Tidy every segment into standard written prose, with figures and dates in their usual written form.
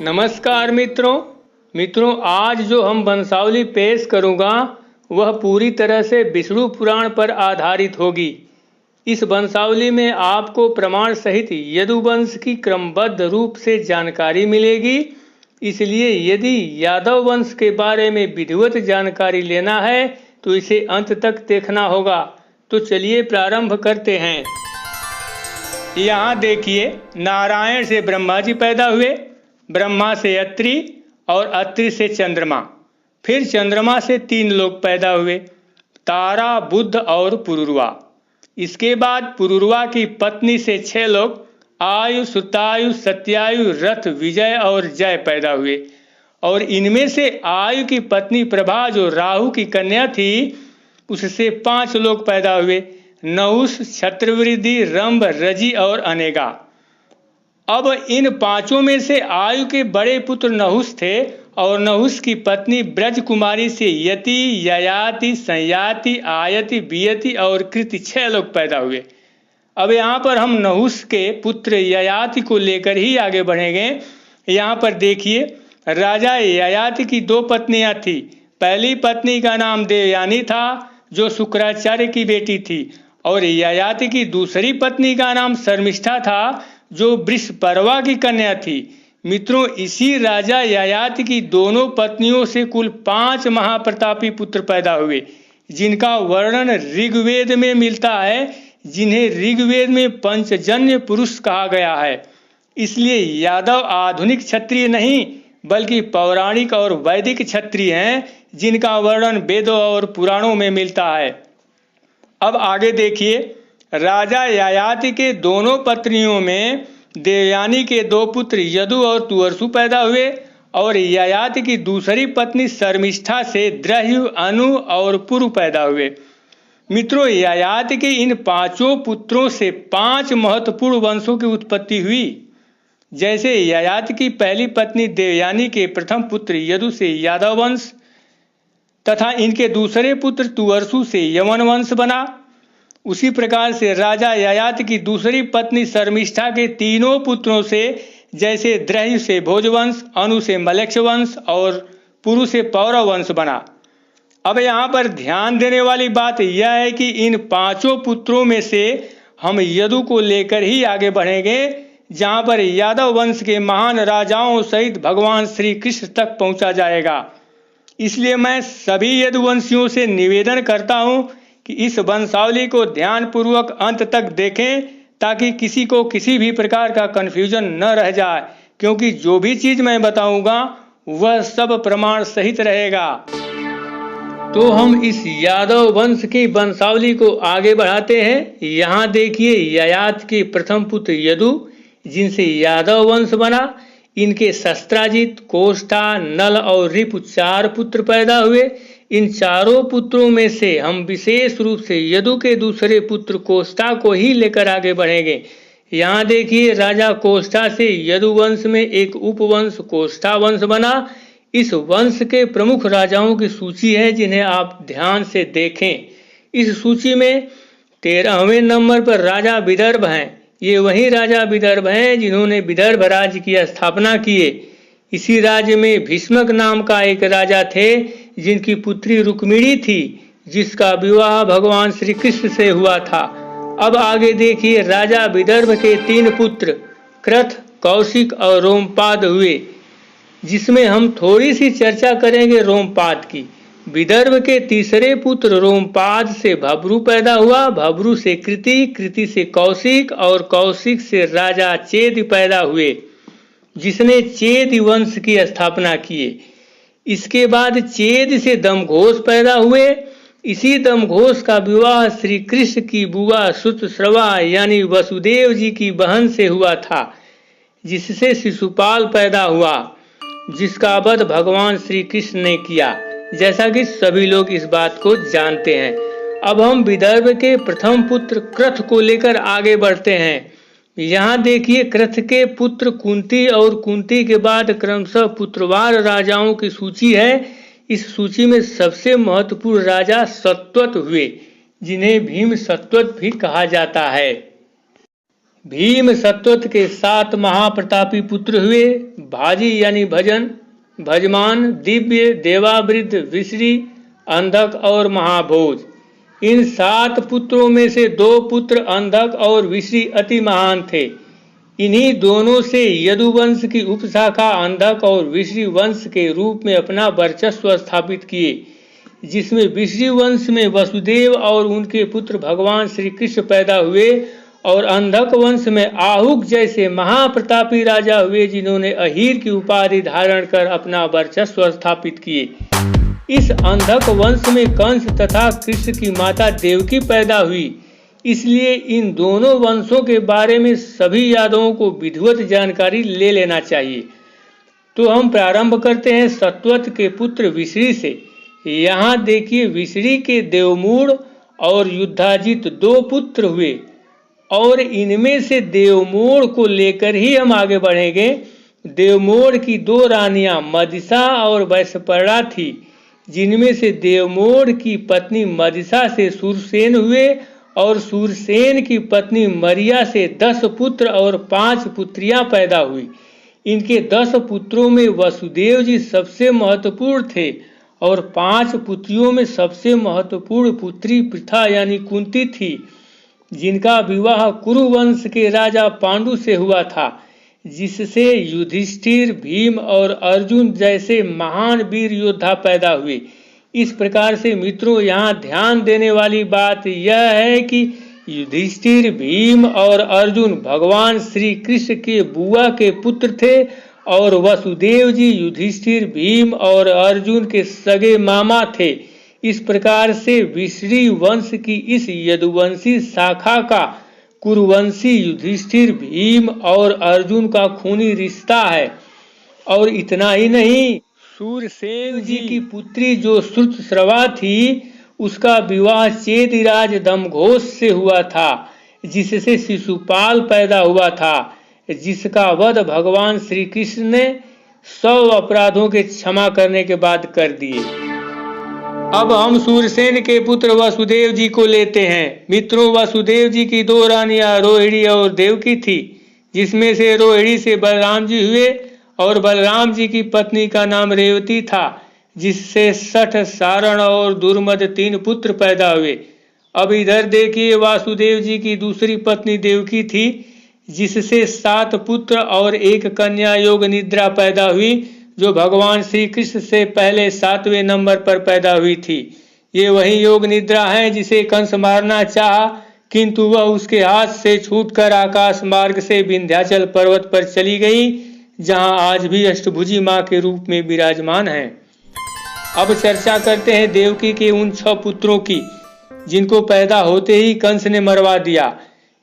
नमस्कार मित्रों आज जो हम वंशावली पेश करूंगा वह पूरी तरह से विष्णु पुराण पर आधारित होगी। इस वंशावली में आपको प्रमाण सहित यदुवंश की क्रमबद्ध रूप से जानकारी मिलेगी। इसलिए यदि यादव वंश के बारे में विधिवत जानकारी लेना है तो इसे अंत तक देखना होगा। तो चलिए प्रारंभ करते हैं। यहाँ देखिए, नारायण से ब्रह्मा जी पैदा हुए, ब्रह्मा से अत्रि और अत्रि से चंद्रमा, फिर चंद्रमा से 3 लोग पैदा हुए, तारा, बुध और पुरुरवा। इसके बाद पुरुरवा की पत्नी से 6 लोग, आयु, सुतायु, सत्यायु, रथ, विजय और जय पैदा हुए। और इनमें से आयु की पत्नी प्रभा जो राहु की कन्या थी, उससे 5 लोग पैदा हुए, नहुष, छत्रवृद्धि, रंभ, रजि और अनेगा। अब इन 5 में से आयु के बड़े पुत्र नहुष थे और नहुष की पत्नी ब्रज कुमारी से यति, ययाति, संयाति, आयति, बियति और कृति 6 लोग पैदा हुए। अब यहाँ पर हम नहुष के पुत्र ययाति को लेकर ही आगे बढ़ेंगे। यहाँ पर देखिए, राजा ययाति की 2 पत्नियां थी। पहली पत्नी का नाम देवयानी था जो शुक्राचार्य की बेटी थी, और ययाति की दूसरी पत्नी का नाम शर्मिष्ठा था जो वृषपर्वा की कन्या थी। मित्रों, इसी राजा ययाति की दोनों पत्नियों से कुल 5 महाप्रतापी पुत्र पैदा हुए, जिनका वर्णन ऋग्वेद में मिलता है, जिन्हें ऋग्वेद में पंचजन्य पुरुष कहा गया है। इसलिए यादव आधुनिक क्षत्रिय नहीं बल्कि पौराणिक और वैदिक क्षत्रिय हैं, जिनका वर्णन वेदों और पुराणों में मिलता है। अब आगे देखिए, राजा ययाति के दोनों पत्नियों में देवयानी के 2 पुत्र यदु और तुअर्सु पैदा हुए, और ययाति की दूसरी पत्नी शर्मिष्ठा से द्रह्यु, अनु और पुरु पैदा हुए। मित्रों, ययाति के इन 5 पुत्रों से 5 महत्वपूर्ण वंशों की उत्पत्ति हुई। जैसे ययाति की पहली पत्नी देवयानी के प्रथम पुत्र यदु से यादव वंश तथा इनके दूसरे पुत्र तुअर्सु से यवन वंश बना, उसी प्रकार से राजा ययाति की दूसरी पत्नी शर्मिष्ठा के 3 पुत्रों से, जैसे द्रह्यु से भोजवंश, अनु से मलेक्ष वंश और पुरु से पौरव वंश बना। अब यहाँ पर ध्यान देने वाली बात यह है कि इन 5 पुत्रों में से हम यदु को लेकर ही आगे बढ़ेंगे, जहाँ पर यादव वंश के महान राजाओं सहित भगवान श्री कृष्ण तक पहुँचा जाएगा। इसलिए मैं सभी यदुवंशियों से निवेदन करता हूँ कि इस वंशावली को ध्यानपूर्वक अंत तक देखें, ताकि किसी को किसी भी प्रकार का कन्फ्यूजन न रह जाए, क्योंकि जो भी चीज मैं बताऊंगा वह सब प्रमाण सहित रहेगा। तो हम इस यादव वंश की वंशावली को आगे बढ़ाते हैं। यहाँ देखिए, ययाति के प्रथम पुत्र यदु, जिनसे यादव वंश बना, इनके शस्त्राजित, कोष्ठा, नल और रिपु 4 पुत्र पैदा हुए। इन 4 पुत्रों में से हम विशेष रूप से यदु के दूसरे पुत्र कोष्ठा को ही लेकर आगे बढ़ेंगे। यहाँ देखिए, राजा कोष्ठा से यदु वंश में एक उपवंश कोष्ठा वंश बना। इस वंश के प्रमुख राजाओं की सूची है, जिन्हें आप ध्यान से देखें। इस सूची में 13वें नंबर पर राजा विदर्भ हैं। ये वही राजा विदर्भ हैं जिन्होंने विदर्भ राज्य की स्थापना किए। इसी राज्य में भीष्मक नाम का एक राजा थे, जिनकी पुत्री रुक्मिणी थी, जिसका विवाह भगवान श्री कृष्ण से हुआ था। अब आगे देखिए, राजा विदर्भ के 3 पुत्र क्रथ, कौशिक और रोमपाद हुए, जिसमें हम थोड़ी सी चर्चा करेंगे रोमपाद की। विदर्भ के तीसरे पुत्र रोमपाद से भब्रू पैदा हुआ, भब्रू से कृति, कृति से कौशिक और कौशिक से राजा चेद पैदा हुए, जिसने चेद वंश की स्थापना किए। इसके बाद चेद से दमघोष पैदा हुए। इसी दमघोष का विवाह श्री कृष्ण की बुआ सुतश्रवा यानी वसुदेव जी की बहन से हुआ था, जिससे शिशुपाल पैदा हुआ, जिसका वध भगवान श्री कृष्ण ने किया, जैसा कि सभी लोग इस बात को जानते हैं। अब हम विदर्भ के प्रथम पुत्र क्रथ को लेकर आगे बढ़ते हैं। यहाँ देखिए, क्रथ के पुत्र कुंती और कुंती के बाद क्रमशः पुत्रवार राजाओं की सूची है। इस सूची में सबसे महत्वपूर्ण राजा सत्वत हुए, जिन्हें भीम सत्वत भी कहा जाता है। भीम सत्वत के 7 महाप्रतापी पुत्र हुए। भाजी यानी भजन, भजमान, दिव्य, देवावृद्ध, विश्री, अंधक और महाभोज। इन 7 पुत्रों में से 2 पुत्र अंधक और विश्री अति महान थे। इन्हीं दोनों से यदुवंश की उपशाखा अंधक और विश्री वंश के रूप में अपना वर्चस्व स्थापित किए, जिसमें विश्री वंश में वसुदेव और उनके पुत्र भगवान श्री कृष्ण पैदा हुए और अंधक वंश में आहुक जैसे महाप्रतापी राजा हुए, जिन्होंने अहीर की उपाधि धारण कर अपना वर्चस्व स्थापित किए। इस अंधक वंश में कंस तथा कृष्ण की माता देवकी पैदा हुई। इसलिए इन दोनों वंशों के बारे में सभी यादवों को विधिवत जानकारी ले लेना चाहिए। तो हम प्रारंभ करते हैं सत्वत के पुत्र विश्री से। यहाँ देखिए, विश्री के देवमूढ़ और युद्धाजित 2 पुत्र हुए और इनमें से देवमूढ़ को लेकर ही हम आगे बढ़ेंगे। देवमूढ़ की 2 रानियां मदिसा और वैशपर्णा थी, जिनमें से देवमूढ़ की पत्नी मदिसा से सूरसेन हुए और सूरसेन की पत्नी मरिया से 10 पुत्र और 5 पुत्रियां पैदा हुई। इनके 10 पुत्रों में वसुदेव जी सबसे महत्वपूर्ण थे और 5 पुत्रियों में सबसे महत्वपूर्ण पुत्री पृथा यानी कुंती थी, जिनका विवाह कुरुवंश के राजा पांडु से हुआ था, जिससे युधिष्ठिर, भीम और अर्जुन जैसे महान वीर योद्धा पैदा हुए। इस प्रकार से मित्रों, यहाँ ध्यान देने वाली बात यह है कि युधिष्ठिर, भीम और अर्जुन भगवान श्री कृष्ण के बुआ के पुत्र थे और वसुदेव जी युधिष्ठिर, भीम और अर्जुन के सगे मामा थे। इस प्रकार से विश्री वंश की इस यदुवंशी शाखा का कुरुवंशी युधिष्ठिर, भीम और अर्जुन का खूनी रिश्ता है। और इतना ही नहीं, सूरसेन जी की पुत्री जो श्रुतश्रवा थी, उसका विवाह चेदिराज दमघोष से हुआ था, जिससे शिशुपाल पैदा हुआ था, जिसका वध भगवान श्री कृष्ण ने 100 अपराधों के क्षमा करने के बाद कर दिए। अब हम सूरसेन के पुत्र वसुदेव जी को लेते हैं। मित्रों, वसुदेव जी की 2 रानियां रोहिणी और देवकी थी, जिसमें से रोहिणी से बलराम जी हुए और बलराम जी की पत्नी का नाम रेवती था, जिससे सठ, सारण और दुर्मद 3 पुत्र पैदा हुए। अब इधर देखिए, वासुदेव जी की दूसरी पत्नी देवकी थी, जिससे 7 पुत्र और 1 कन्या योग निद्रा पैदा हुई, जो भगवान श्री कृष्ण से पहले 7वें नंबर पर पैदा हुई थी। ये वही योग निद्रा है जिसे कंस मारना चाहा, किंतु वह उसके हाथ से छूटकर आकाश मार्ग से विंध्याचल पर्वत पर चली गई, जहां आज भी अष्टभुजी मां के रूप में विराजमान है। अब चर्चा करते हैं देवकी के उन 6 पुत्रों की, जिनको पैदा होते ही कंस ने मरवा दिया।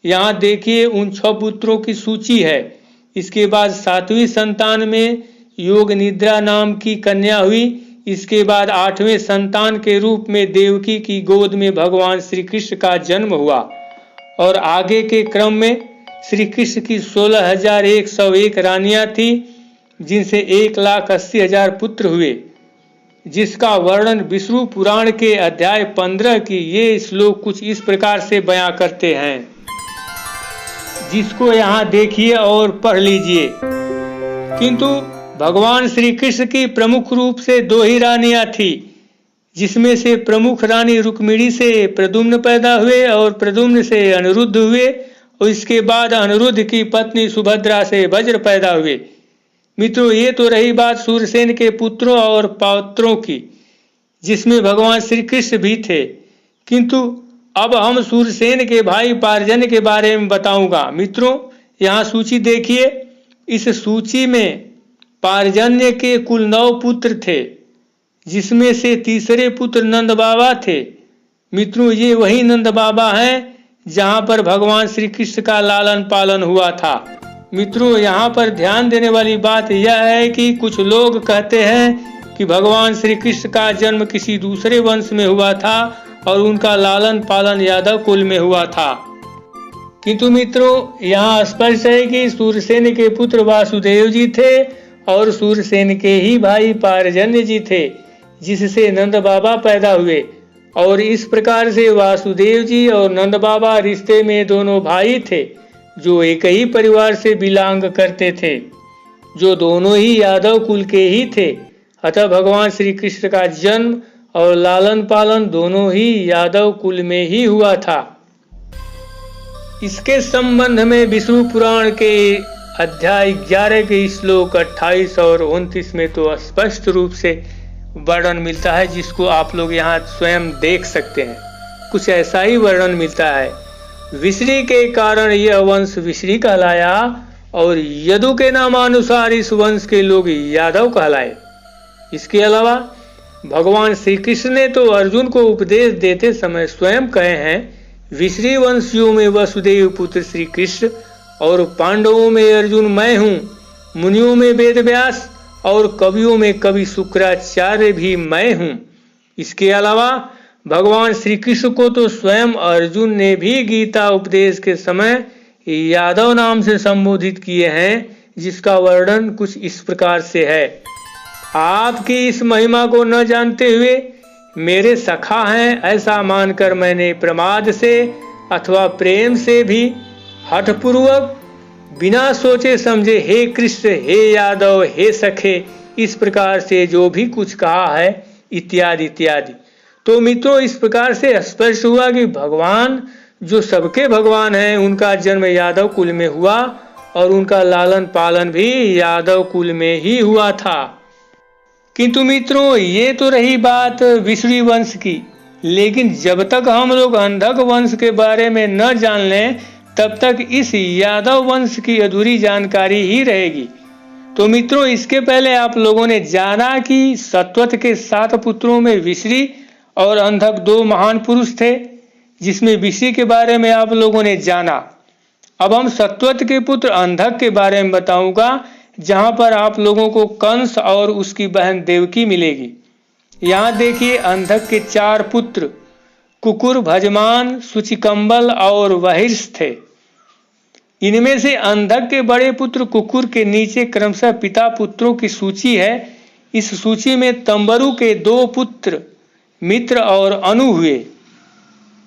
यहाँ देखिए, उन 6 पुत्रों की सूची है। इसके बाद 7वीं संतान में योग निद्रा नाम की कन्या हुई। इसके बाद 8वें संतान के रूप में देवकी की गोद में भगवान श्री कृष्ण का जन्म हुआ और आगे के क्रम में श्री कृष्ण की 16,101 रानियां थी, जिनसे 1,80,000 पुत्र हुए, जिसका वर्णन विष्णु पुराण के अध्याय 15 की ये श्लोक कुछ इस प्रकार से बयां करते हैं, जिसको यहाँ देखिए और पढ़ लीजिए। किंतु भगवान श्री कृष्ण की प्रमुख रूप से 2 ही रानियां थी, जिसमें से प्रमुख रानी रुक्मिणी से प्रद्युम्न पैदा हुए और प्रद्युम्न से अनिरुद्ध हुए और इसके बाद अनिरुद्ध की पत्नी सुभद्रा से वज्र पैदा हुए। मित्रों, ये तो रही बात सूरसेन के पुत्रों और पौत्रों की, जिसमें भगवान श्री कृष्ण भी थे। किंतु अब हम सूरसेन के भाई पार्जन्य के बारे में बताऊंगा। मित्रों, यहाँ सूची देखिए। इस सूची में पार्जन्य के कुल 9 पुत्र थे, जिसमें से तीसरे पुत्र नंद बाबा थे। मित्रों, ये वही नंद बाबा हैं जहां पर भगवान श्री कृष्ण का लालन पालन हुआ था। मित्रों, यहाँ पर ध्यान देने वाली बात यह है कि कुछ लोग कहते हैं कि भगवान श्री कृष्ण का जन्म किसी दूसरे वंश में हुआ था और उनका लालन पालन यादव कुल में हुआ था। किंतु मित्रों, यहाँ स्पष्ट है कि सूरसेन के पुत्र वासुदेव जी थे और सूरसेन के ही भाई पार्जन्य जी थे, जिससे नंद बाबा पैदा हुए। और इस प्रकार से वासुदेव जी और नंद बाबा रिश्ते में दोनों भाई थे। जो एक ही परिवार से बिलोंग करते थे, जो दोनों ही यादव कुल के ही थे। अतः भगवान श्री कृष्ण का जन्म और लालन पालन दोनों ही यादव कुल में ही हुआ था। इसके संबंध में विष्णु पुराण के अध्याय 11 के श्लोक 28 और 29 में तो स्पष्ट रूप से वर्णन मिलता है, जिसको आप लोग यहाँ स्वयं देख सकते हैं। कुछ ऐसा ही वर्णन मिलता है। विश्री के कारण यह वंश विश्री कहलाया और यदु के नामानुसार इस वंश के लोग यादव कहलाए। इसके अलावा भगवान श्री कृष्ण ने तो अर्जुन को उपदेश देते समय स्वयं कहे हैं, विश्री वंशियों में वसुदेव पुत्र श्री कृष्ण और पांडवों में अर्जुन मैं हूँ, मुनियों में वेद व्यास और कवियों में कवि शुक्राचार्य भी मैं हूँ। इसके अलावा भगवान श्री कृष्ण को तो स्वयं अर्जुन ने भी गीता उपदेश के समय यादव नाम से संबोधित किए हैं, जिसका वर्णन कुछ इस प्रकार से है। आपकी इस महिमा को न जानते हुए मेरे सखा हैं ऐसा मानकर मैंने प्रमाद से अथवा प्रेम से भी हठपूर्वक बिना सोचे समझे हे कृष्ण, हे यादव, हे सखे, इस प्रकार से जो भी कुछ कहा है इत्यादि इत्यादि। तो मित्रों, इस प्रकार से स्पष्ट हुआ कि भगवान जो सबके भगवान हैं उनका जन्म यादव कुल में हुआ और उनका लालन पालन भी यादव कुल में ही हुआ था। किंतु मित्रों, ये तो रही बात विश्री वंश की, लेकिन जब तक हम लोग अंधक वंश के बारे में न जान लें तब तक इस यादव वंश की अधूरी जानकारी ही रहेगी। तो मित्रों, इसके पहले आप लोगों ने जाना कि सत्वत के 7 पुत्रों में विश्री और अंधक 2 महान पुरुष थे, जिसमें विश्री के बारे में आप लोगों ने जाना। अब हम सत्वत के पुत्र अंधक के बारे में बताऊंगा, जहां पर आप लोगों को कंस और उसकी बहन देवकी मिलेगी। यहाँ देखिए, अंधक के 4 पुत्र कुकुर, भजमान, सुचिकंबल और वहिर्ष थे। इनमें से अंधक के बड़े पुत्र कुकुर के नीचे क्रमशः पिता पुत्रों की सूची है। इस सूची में तंबरु के 2 पुत्र मित्र और अनु हुए,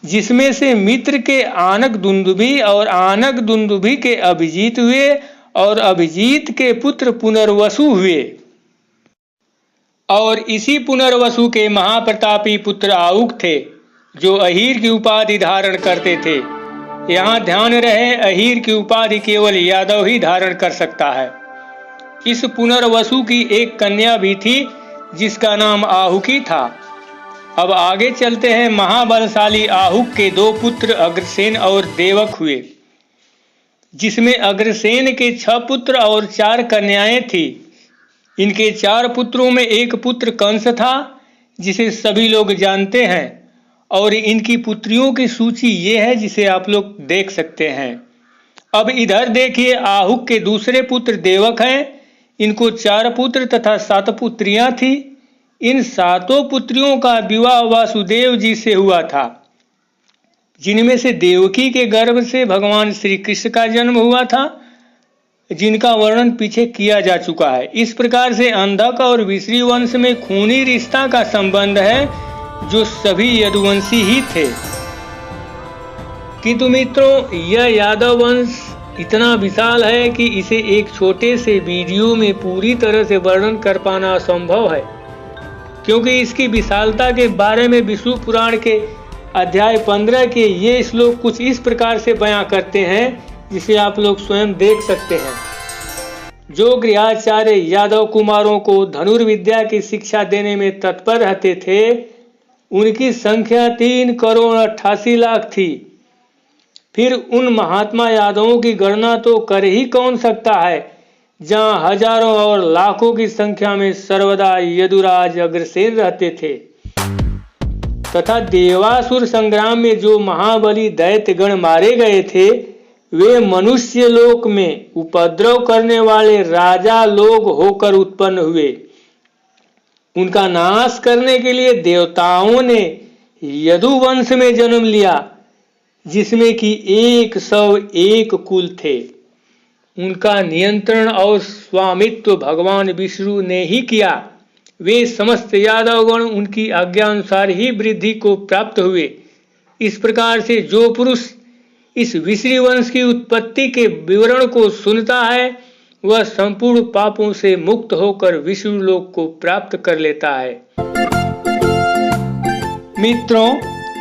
जिसमें से मित्र के आनक दुंदुभी और आनक दुंदुभी के अभिजीत हुए और अभिजीत के पुत्र पुनर्वसु हुए। और इसी पुनर्वसु के महाप्रतापी पुत्र आहुक थे, जो अहीर की उपाधि धारण करते थे। यहाँ ध्यान रहे, अहीर की उपाधि केवल यादव ही धारण कर सकता है। इस पुनर्वसु की एक कन्या भी थी, जिसका नाम आहुकी था। अब आगे चलते हैं। महाबलशाली आहुक के 2 पुत्र अग्रसेन और देवक हुए, जिसमें अग्रसेन के 6 पुत्र और 4 कन्याएं थी। इनके 4 पुत्रों में एक पुत्र कंस था, जिसे सभी लोग जानते हैं, और इनकी पुत्रियों की सूची ये है, जिसे आप लोग देख सकते हैं। अब इधर देखिए, आहुक के दूसरे पुत्र देवक हैं। इनको 4 पुत्र तथा 7 पुत्रियां थी। इन 7 पुत्रियों का विवाह वासुदेव जी से हुआ था, जिनमें से देवकी के गर्भ से भगवान श्री कृष्ण का जन्म हुआ था, जिनका वर्णन पीछे किया जा चुका है। इस प्रकार से अंधक और विश्री वंश में खूनी रिश्ता का संबंध है, जो सभी यदुवंशी ही थे। किंतु मित्रों, यह यादव वंश इतना विशाल है कि इसे एक छोटे से वीडियो में पूरी तरह से वर्णन कर पाना असंभव है, क्योंकि इसकी विशालता के बारे में विष्णु पुराण के अध्याय 15 के ये श्लोक कुछ इस प्रकार से बयां करते हैं, जिसे आप लोग स्वयं देख सकते हैं। जो गृहाचार्य यादव कुमारों को धनुर्विद्या की शिक्षा देने में तत्पर रहते थे, उनकी संख्या 3 करोड़ 88 लाख थी। फिर उन महात्मा यादवों की गणना तो कर ही कौन सकता है, जहां हजारों और लाखों की संख्या में सर्वदा यदुराज अग्रसेन रहते थे। तथा देवासुर संग्राम में जो महाबली दैत्यगण मारे गए थे, वे मनुष्य लोक में उपद्रव करने वाले राजा लोग होकर उत्पन्न हुए। उनका नाश करने के लिए देवताओं ने यदुवंश में जन्म लिया, जिसमें कि 101 कुल थे। उनका नियंत्रण और स्वामित्व भगवान विष्णु ने ही किया। वे समस्त यादवगण उनकी आज्ञा अनुसार ही वृद्धि को प्राप्त हुए। इस प्रकार से जो पुरुष इस विश्री वंश की उत्पत्ति के विवरण को सुनता है, वह संपूर्ण पापों से मुक्त होकर विष्णु लोक को प्राप्त कर लेता है। मित्रों,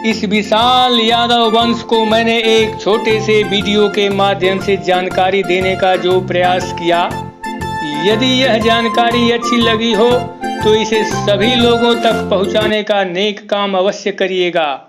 इस विशाल यादव वंश को मैंने एक छोटे से वीडियो के माध्यम से जानकारी देने का जो प्रयास किया, यदि यह जानकारी अच्छी लगी हो तो इसे सभी लोगों तक पहुंचाने का नेक काम अवश्य करिएगा।